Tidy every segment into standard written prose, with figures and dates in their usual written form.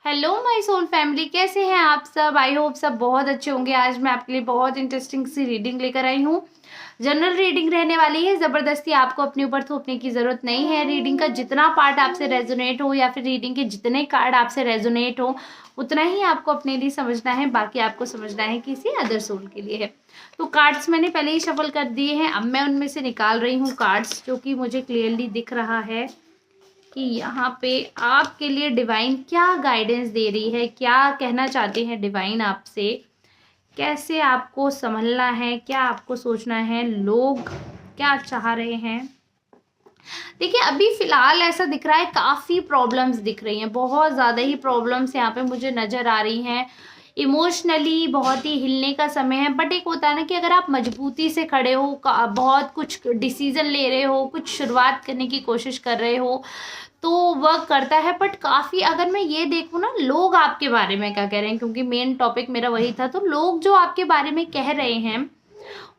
Hello my soul family, कैसे हैं आप सब। आई होप सब बहुत अच्छे होंगे। आज मैं आपके लिए बहुत इंटरेस्टिंग सी रीडिंग लेकर आई हूँ। जनरल रीडिंग रहने वाली है। ज़बरदस्ती आपको अपने ऊपर थोपने की ज़रूरत नहीं है। रीडिंग का जितना पार्ट आपसे रेजोनेट हो या फिर रीडिंग के जितने कार्ड आपसे रेजोनेट हो उतना ही आपको अपने लिए समझना है। बाकी आपको समझना है किसी अदर सोल के लिए है। तो कार्ड्स मैंने पहले ही शफल कर दिए हैं। अब मैं उनमें से निकाल रही हूँ कार्ड्स जो कि मुझे क्लियरली दिख रहा है कि यहाँ पे आपके लिए डिवाइन क्या गाइडेंस दे रही है, क्या कहना चाहते हैं डिवाइन आपसे, कैसे आपको संभलना है, क्या आपको सोचना है, लोग क्या चाह रहे हैं। देखिए अभी फिलहाल ऐसा दिख रहा है काफ़ी प्रॉब्लम्स दिख रही हैं, बहुत ज़्यादा ही प्रॉब्लम्स यहाँ पे मुझे नज़र आ रही हैं। इमोशनली बहुत ही हिलने का समय है। बट एक होता है ना कि अगर आप मजबूती से खड़े हो, बहुत कुछ डिसीजन ले रहे हो, कुछ शुरुआत करने की कोशिश कर रहे हो तो वर्क करता है। बट काफ़ी अगर मैं ये देखूँ ना लोग आपके बारे में क्या कह रहे हैं, क्योंकि मेन टॉपिक मेरा वही था। तो लोग जो आपके बारे में कह रहे हैं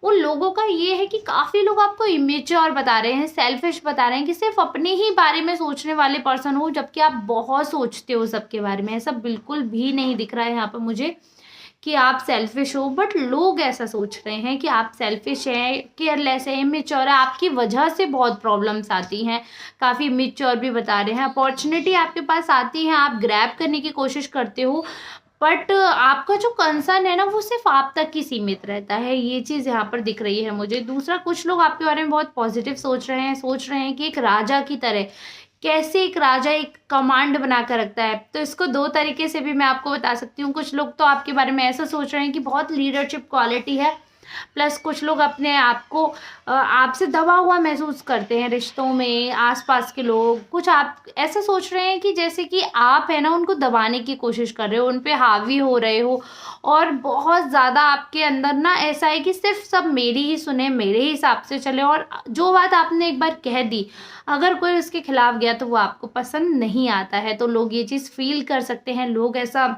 उन लोगों का ये है कि काफ़ी लोग आपको इमेच्योर बता रहे हैं, सेल्फिश बता रहे हैं, कि सिर्फ अपने ही बारे में सोचने वाले पर्सन हो, जबकि आप बहुत सोचते हो सबके बारे में। ऐसा बिल्कुल भी नहीं दिख रहा है यहाँ पर मुझे कि आप सेल्फिश हो। बट लोग ऐसा सोच रहे हैं कि आप सेल्फिश हैं, केयरलेस है, इमेच्योर है, आपकी वजह से बहुत प्रॉब्लम्स आती हैं। काफ़ी इमेच्योर भी बता रहे हैं। अपॉर्चुनिटी आपके पास आती है, आप ग्रैब करने की कोशिश करते हो, बट आपका जो कंसर्न है ना वो सिर्फ आप तक ही सीमित रहता है। ये चीज़ यहाँ पर दिख रही है मुझे। दूसरा, कुछ लोग आपके बारे में बहुत पॉजिटिव सोच रहे हैं कि एक राजा की तरह, कैसे एक राजा एक कमांड बनाकर रखता है। तो इसको दो तरीके से भी मैं आपको बता सकती हूँ। कुछ लोग तो आपके बारे में ऐसा सोच रहे हैं कि बहुत लीडरशिप क्वालिटी है, प्लस कुछ लोग अपने आप को आपसे दबा हुआ महसूस करते हैं। रिश्तों में आसपास के लोग कुछ आप ऐसा सोच रहे हैं कि जैसे कि आप है ना उनको दबाने की कोशिश कर रहे हो, उन पे हावी हो रहे हो, और बहुत ज़्यादा आपके अंदर ना ऐसा है कि सिर्फ सब मेरी ही सुने, मेरे ही हिसाब से चले। और जो बात आपने एक बार कह दी, अगर कोई उसके खिलाफ गया तो वो आपको पसंद नहीं आता है। तो लोग ये चीज़ फील कर सकते हैं। लोग ऐसा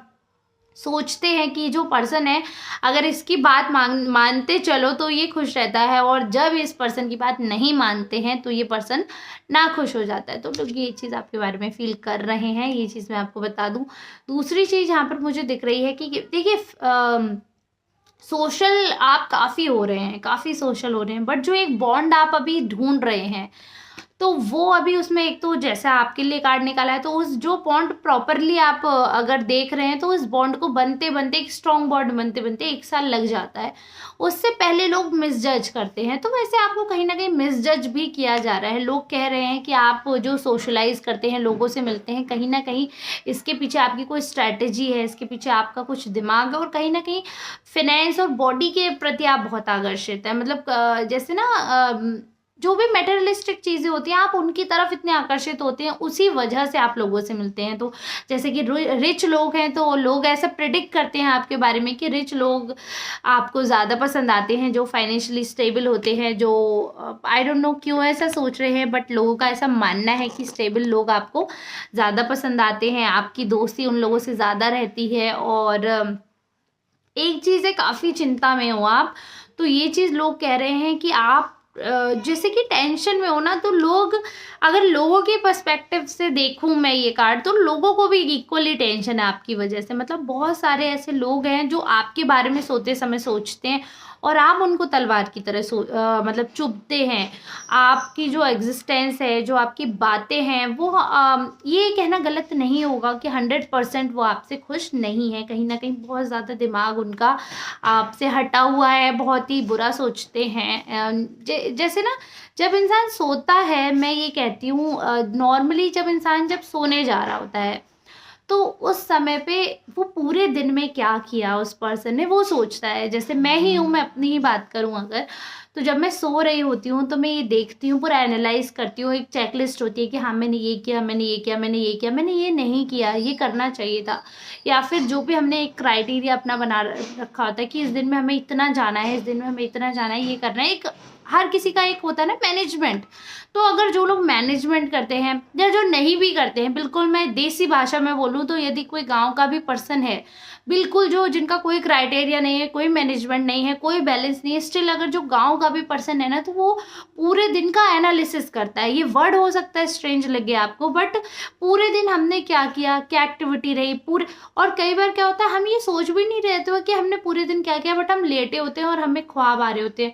सोचते हैं कि जो पर्सन है अगर इसकी बात मानते चलो तो ये खुश रहता है, और जब इस पर्सन की बात नहीं मानते हैं तो ये पर्सन ना खुश हो जाता है। तो लोग ये चीज़ आपके बारे में फील कर रहे हैं। ये चीज़ मैं आपको बता दूं। दूसरी चीज़ यहाँ पर मुझे दिख रही है कि देखिए सोशल आप काफ़ी हो रहे हैं, काफ़ी सोशल हो रहे हैं, बट जो एक बॉन्ड आप अभी ढूंढ रहे हैं तो वो अभी उसमें एक तो जैसा आपके लिए कार्ड निकाला है, तो उस जो बॉन्ड प्रॉपरली आप अगर देख रहे हैं तो उस बॉन्ड को बनते बनते, एक स्ट्रॉन्ग बॉन्ड बनते बनते 1 साल लग जाता है। उससे पहले लोग मिसजज करते हैं। तो वैसे आपको कहीं ना कहीं मिसजज भी किया जा रहा है। लोग कह रहे हैं कि आप जो सोशलाइज करते हैं, लोगों से मिलते हैं, कहीं ना कहीं इसके पीछे आपकी कोई स्ट्रैटेजी है, इसके पीछे आपका कुछ दिमाग है, और कहीं ना कहीं फिनेंस और बॉडी के प्रति आप बहुत आकर्षित है। मतलब जैसे ना जो भी मेटेरियलिस्टिक चीज़ें होती हैं आप उनकी तरफ इतने आकर्षित होते हैं, उसी वजह से आप लोगों से मिलते हैं। तो जैसे कि रिच लोग हैं तो लोग ऐसा प्रिडिक्ट करते हैं आपके बारे में कि रिच लोग आपको ज़्यादा पसंद आते हैं, जो फाइनेंशियली स्टेबल होते हैं, जो आई डोंट नो क्यों ऐसा सोच रहे हैं, बट लोगों का ऐसा मानना है कि स्टेबल लोग आपको ज़्यादा पसंद आते हैं। आपकी दोस्ती उन लोगों से ज़्यादा रहती है। और एक चीज़ है, काफ़ी चिंता में हो आप, तो ये चीज़ लोग कह रहे हैं कि आप जैसे कि टेंशन में हो ना। तो लोग, अगर लोगों के पर्सपेक्टिव से देखूं मैं ये कार्ड, तो लोगों को भी इक्वली टेंशन है आपकी वजह से। मतलब बहुत सारे ऐसे लोग हैं जो आपके बारे में सोते समय सोचते हैं और आप उनको तलवार की तरह मतलब चुभते हैं। आपकी जो एग्जिस्टेंस है, जो आपकी बातें हैं, वो ये कहना गलत नहीं होगा कि 100% वो आपसे खुश नहीं है। कहीं ना कहीं बहुत ज़्यादा दिमाग उनका आपसे हटा हुआ है, बहुत ही बुरा सोचते हैं। जैसे ना जब इंसान सोता है, मैं ये कहती हूँ नॉर्मली जब सोने जा रहा होता है तो उस समय पे वो पूरे दिन में क्या किया उस पर्सन ने वो सोचता है। जैसे मैं ही हूँ, मैं अपनी ही बात करूँ अगर, तो जब मैं सो रही होती हूँ तो मैं ये देखती हूँ, पूरा एनालाइज करती हूँ। एक चेकलिस्ट होती है कि हाँ मैंने ये किया, मैंने ये किया, मैंने ये किया, मैंने ये नहीं किया, ये करना चाहिए था। या फिर जो भी हमने एक क्राइटेरिया अपना बना रखा होता है कि इस दिन में हमें इतना जाना है, इस दिन में हमें इतना जाना है, ये करना है। एक हर किसी का एक होता है ना मैनेजमेंट। तो अगर जो लोग मैनेजमेंट करते हैं या जो नहीं भी करते हैं, बिल्कुल मैं देसी भाषा में बोलूँ तो यदि कोई गांव का भी पर्सन है, बिल्कुल जो जिनका कोई क्राइटेरिया नहीं है, कोई मैनेजमेंट नहीं है, कोई बैलेंस नहीं है, स्टिल अगर जो गांव का भी पर्सन है ना, तो वो पूरे दिन का एनालिसिस करता है। ये वर्ड हो सकता है स्ट्रेंज लगे आपको, बट पूरे दिन हमने क्या किया, क्या एक्टिविटी रही पूरे। और कई बार क्या होता है, हम ये सोच भी नहीं रहते हो कि हमने पूरे दिन क्या किया, बट हम लेटे होते हैं और हमें ख्वाब आ रहे होते हैं,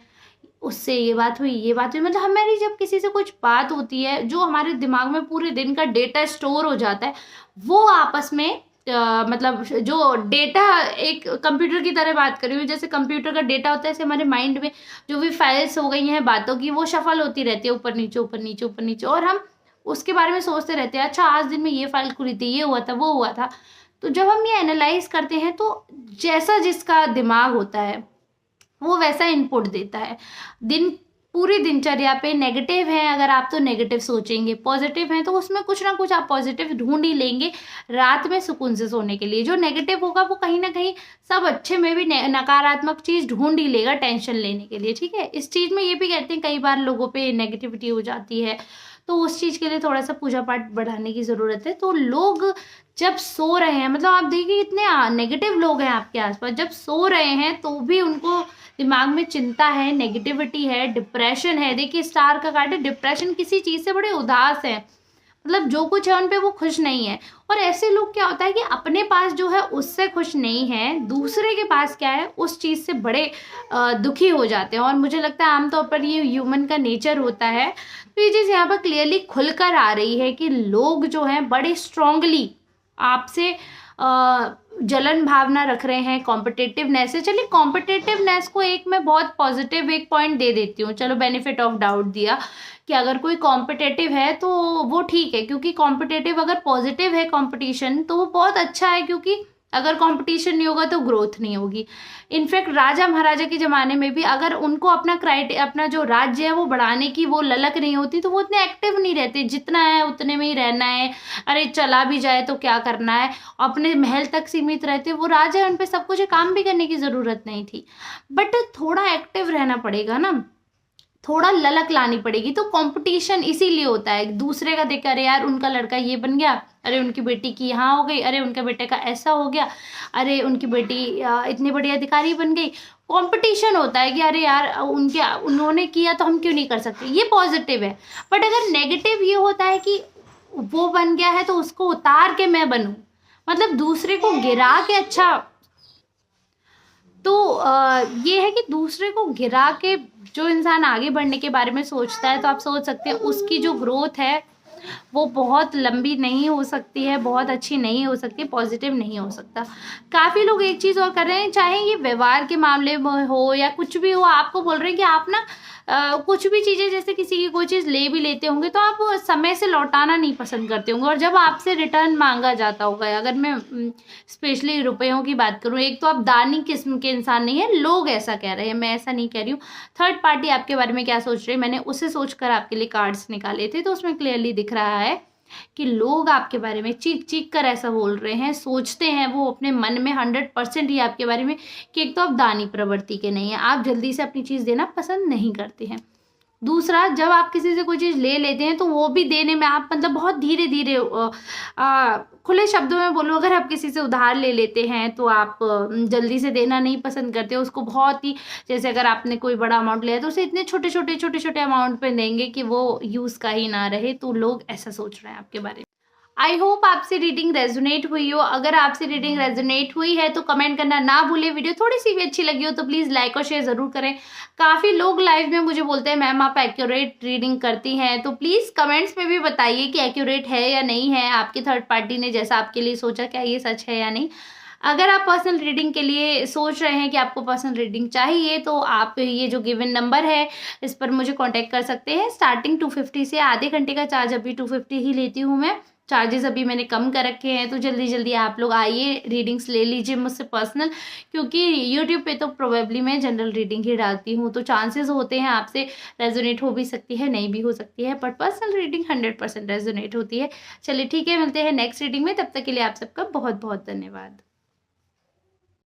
उससे ये बात हुई, ये बात हुई। मतलब हमारी जब किसी से कुछ बात होती है, जो हमारे दिमाग में पूरे दिन का डेटा स्टोर हो जाता है, वो आपस में मतलब जो डेटा, एक कंप्यूटर की तरह बात कर रही हूँ, जैसे कंप्यूटर का डेटा होता है, ऐसे हमारे माइंड में जो भी फाइल्स हो गई हैं बातों की, वो शफल होती रहती है ऊपर नीचे ऊपर नीचे ऊपर नीचे, और हम उसके बारे में सोचते रहते हैं, अच्छा आज दिन में ये फाइल खुली थी, ये हुआ था, वो हुआ था। तो जब हम ये एनालाइज करते हैं, तो जैसा जिसका दिमाग होता है वो वैसा इनपुट देता है। दिन पूरी दिनचर्या पे नेगेटिव है, अगर आप तो नेगेटिव सोचेंगे, पॉजिटिव है तो उसमें कुछ ना कुछ आप पॉजिटिव ढूंढ ही लेंगे रात में सुकून से सोने के लिए। जो नेगेटिव होगा वो कहीं ना कहीं सब अच्छे में भी नकारात्मक चीज ढूंढ ही लेगा टेंशन लेने के लिए, ठीक है। इस चीज में ये भी कहते हैं कई बार लोगों पे नेगेटिविटी हो जाती है, तो उस चीज के लिए थोड़ा सा पूजा पाठ बढ़ाने की जरूरत है। तो लोग जब सो रहे हैं, मतलब आप देखिए कितने नेगेटिव लोग हैं आपके आसपास, जब सो रहे हैं तो भी उनको दिमाग में चिंता है, नेगेटिविटी है, डिप्रेशन है। देखिए स्टार का कार्ड है, डिप्रेशन किसी चीज से बड़े उदास है, मतलब जो कुछ है उन पे वो खुश नहीं है। और ऐसे लोग क्या होता है कि अपने पास जो है उससे खुश नहीं है, दूसरे के पास क्या है उस चीज से बड़े दुखी हो जाते हैं। और मुझे लगता है आमतौर पर ये ह्यूमन का नेचर होता है। तो ये चीज यहाँ पर क्लियरली खुलकर आ रही है कि लोग जो हैं बड़े स्ट्रांगली आपसे जलन भावना रख रहे हैं, कॉम्पिटिटिवनेस है। चलिए कॉम्पिटिटिवनेस को एक मैं बहुत पॉजिटिव एक पॉइंट दे देती हूँ, चलो बेनिफिट ऑफ डाउट दिया कि अगर कोई कॉम्पिटिटिव है तो वो ठीक है, क्योंकि कॉम्पिटिटिव अगर पॉजिटिव है कंपटीशन तो वो बहुत अच्छा है, क्योंकि अगर कंपटीशन नहीं होगा तो ग्रोथ नहीं होगी। इनफैक्ट राजा महाराजा के ज़माने में भी अगर उनको अपना जो राज्य है वो बढ़ाने की वो ललक नहीं होती, तो वो उतने एक्टिव नहीं रहते, जितना है उतने में ही रहना है, अरे चला भी जाए तो क्या करना है, अपने महल तक सीमित रहते। वो राजा, उन पे सब कुछ काम भी करने की ज़रूरत नहीं थी, बट थोड़ा एक्टिव रहना पड़ेगा ना, थोड़ा ललक लानी पड़ेगी। तो कंपटीशन इसीलिए होता है, दूसरे का देख, अरे यार उनका लड़का ये बन गया, अरे उनकी बेटी की यहाँ हो गई, अरे उनके बेटे का ऐसा हो गया, अरे उनकी बेटी इतनी बड़ी अधिकारी बन गई। कंपटीशन होता है कि अरे यार उन्होंने किया तो हम क्यों नहीं कर सकते, ये पॉजिटिव है। बट अगर नेगेटिव ये होता है कि वो बन गया है तो उसको उतार के मैं बनूं, मतलब दूसरे को गिरा के, अच्छा तो ये है कि दूसरे को गिरा के जो इंसान आगे बढ़ने के बारे में सोचता है, तो आप सोच सकते हैं उसकी जो ग्रोथ है वो बहुत लंबी नहीं हो सकती है, बहुत अच्छी नहीं हो सकती, पॉजिटिव नहीं हो सकता। काफ़ी लोग एक चीज़ और कर रहे हैं, चाहे ये व्यवहार के मामले में हो या कुछ भी हो, आपको बोल रहे हैं कि आप ना कुछ भी चीज़ें, जैसे किसी की कोई चीज़ ले भी लेते होंगे तो आप समय से लौटाना नहीं पसंद करते होंगे, और जब आपसे रिटर्न मांगा जाता होगा, अगर मैं स्पेशली रुपयों की बात करूँ, एक तो आप दानी किस्म के इंसान नहीं है, लोग ऐसा कह रहे हैं, मैं ऐसा नहीं कह रही हूँ। थर्ड पार्टी आपके बारे में क्या सोच रही है, मैंने उसे सोचकर आपके लिए कार्ड्स निकाले थे, तो उसमें क्लियरली दिख रहा है कि लोग आपके बारे में चीख चीख कर ऐसा बोल रहे हैं, सोचते हैं वो अपने मन में 100% ही आपके बारे में कि एक तो आप दानी प्रवृत्ति के नहीं है, आप जल्दी से अपनी चीज़ देना पसंद नहीं करते हैं। दूसरा, जब आप किसी से कोई चीज़ ले लेते हैं तो वो भी देने में आप मतलब बहुत धीरे धीरे, खुले शब्दों में बोलो, अगर आप किसी से उधार ले लेते हैं तो आप जल्दी से देना नहीं पसंद करते, उसको बहुत ही, जैसे अगर आपने कोई बड़ा अमाउंट लिया तो उसे इतने छोटे छोटे अमाउंट पे देंगे कि वो यूज़ का ही ना रहे। तो लोग ऐसा सोच रहे हैं आपके बारे में। आई होप आपसे रीडिंग रेजोनेट हुई हो। अगर आपसे रीडिंग रेजोनेट हुई है तो कमेंट करना ना भूले। वीडियो थोड़ी सी भी अच्छी लगी हो तो प्लीज़ लाइक और शेयर ज़रूर करें। काफ़ी लोग लाइव में मुझे बोलते हैं मैम आप एक्यूरेट रीडिंग करती हैं, तो प्लीज़ कमेंट्स में भी बताइए कि एक्यूरेट है या नहीं है, आपकी थर्ड पार्टी ने जैसा आपके लिए सोचा क्या ये सच है या नहीं। अगर आप पर्सनल रीडिंग के लिए सोच रहे हैं कि आपको पर्सनल रीडिंग चाहिए तो आप ये जो गिवन नंबर है इस पर मुझे कांटेक्ट कर सकते हैं। स्टार्टिंग 250 से, आधे घंटे का चार्ज अभी 250 ही लेती हूँ मैं, चार्जेस अभी मैंने कम कर रखे हैं। तो जल्दी जल्दी आप लोग आइए, रीडिंग्स ले लीजिए मुझसे पर्सनल, क्योंकि यूट्यूब पे तो प्रोबेबली मैं जनरल रीडिंग ही डालती हूँ, तो चांसेस होते हैं आपसे रेजोनेट हो भी सकती है, नहीं भी हो सकती है, बट पर्सनल रीडिंग 100% रेजोनेट होती है। चलिए ठीक है, मिलते हैं नेक्स्ट रीडिंग में, तब तक के लिए आप सबका बहुत बहुत धन्यवाद।